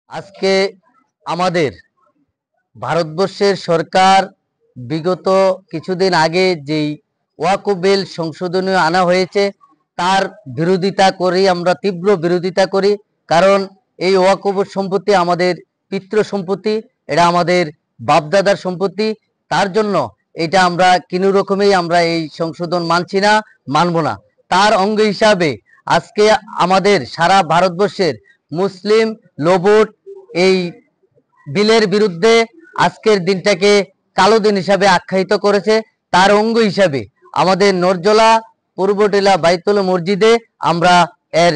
আজকে আমাদের ভারতবর্ষের সরকার বিগত কিছুদিন আগে যেই ওয়াকফ বিল সংশোধনী আনা হয়েছে তার বিরোধিতা করি, আমরা তীব্র বিরোধিতা করি। কারণ এই ওয়াকফ সম্পত্তি আমাদের পিতৃ সম্পত্তি, এটা আমাদের বাপদাদার সম্পত্তি। তার জন্য এটা আমরা কোনো রকমেই আমরা এই সংশোধন মানছি না, মানব না। তার অঙ্গ হিসাবে আজকে আমাদের সারা ভারতবর্ষের মুসলিম লোবোট এই বিলের বিরুদ্ধে আজকের দিনটাকে কালো দিন হিসাবে আখ্যায়িত করেছে। তার অঙ্গ হিসাবে আমাদের নরজলা পূর্বটিলা বাইতুল মসজিদে আমরা এর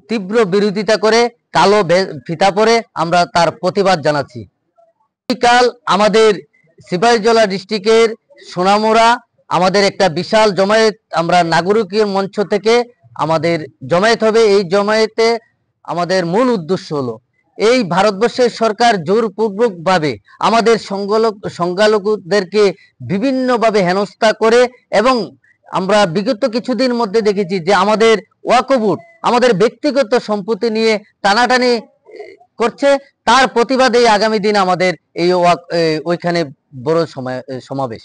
তীব্র বিরোধিতা করে কালো ফিতা পরে আমরা তার প্রতিবাদ জানাচ্ছি। কাল আমাদের সিপাহীজলা ডিস্ট্রিক্টের সোনামুড়া আমাদের একটা বিশাল জমায়েত, আমরা নাগরিকের মঞ্চ থেকে আমাদের জমায়েত হবে। এই জমায়েতে আমাদের মূল উদ্দেশ্য হলো এই ভারতবর্ষের সরকার জোরপূর্বকভাবে আমাদের সংখ্যালঘুদেরকে বিভিন্নভাবে হেনস্থা করে, এবং আমরা বিগত কিছুদিন মধ্যে দেখেছি যে আমাদের ওয়াকফ বোর্ড আমাদের ব্যক্তিগত সম্পত্তি নিয়ে টানাটানি করছে। তার প্রতিবাদে আগামী দিন আমাদের এই ওইখানে বড় সমাবেশ।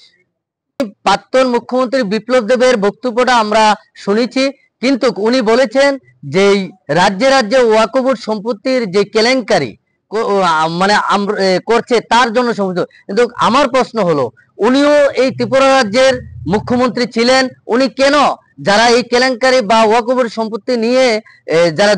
প্রাক্তন মুখ্যমন্ত্রী বিপ্লব দেবের বক্তব্যটা আমরা শুনেছি, কিন্তু উনি বলেছেন যে রাজ্যে রাজ্যে ওয়াকফ বোর্ড সম্পত্তির যে কেলেঙ্কারি মানে করছে তার জন্য সমস্ত। কিন্তু আমার প্রশ্ন হলো, উনিও এই ত্রিপুরা রাজ্যের মুখ্যমন্ত্রী ছিলেন, উনি কেন যারা এই কেলেঙ্কারি বা ওয়াকফ বোর্ড সম্পত্তি নিয়ে যারা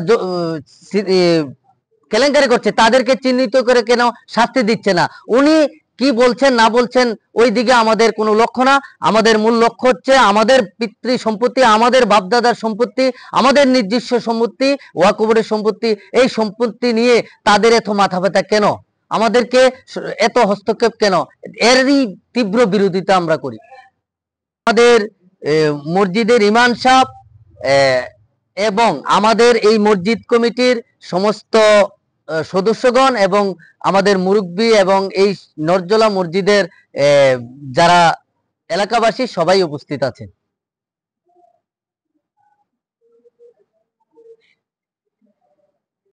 কেলেঙ্কারি করছে তাদেরকে চিহ্নিত করে কেন শাস্তি দিচ্ছে না? উনি কি বলছেন না বলছেন ওই দিকে আমাদের কোনো লক্ষ্য না। আমাদের মূল লক্ষ্য হচ্ছে আমাদের পিতৃ সম্পত্তি, আমাদের বাপদাদার সম্পত্তি, আমাদের নিজস্ব সম্পত্তি, ওয়াকফ বোর্ডের সম্পত্তি। এই সম্পত্তি নিয়ে তাদের এত মাথা ব্যথা কেন, আমাদেরকে এত হস্তক্ষেপ কেন? এরই তীব্র বিরোধিতা আমরা করি। আমাদের মসজিদের ইমাম সাহেব এবং আমাদের এই মসজিদ কমিটির সমস্ত সদস্যগণ এবং আমাদের মুরব্বী এবং এই নরজলা মসজিদের যারা এলাকাবাসী সবাই উপস্থিত আছেন।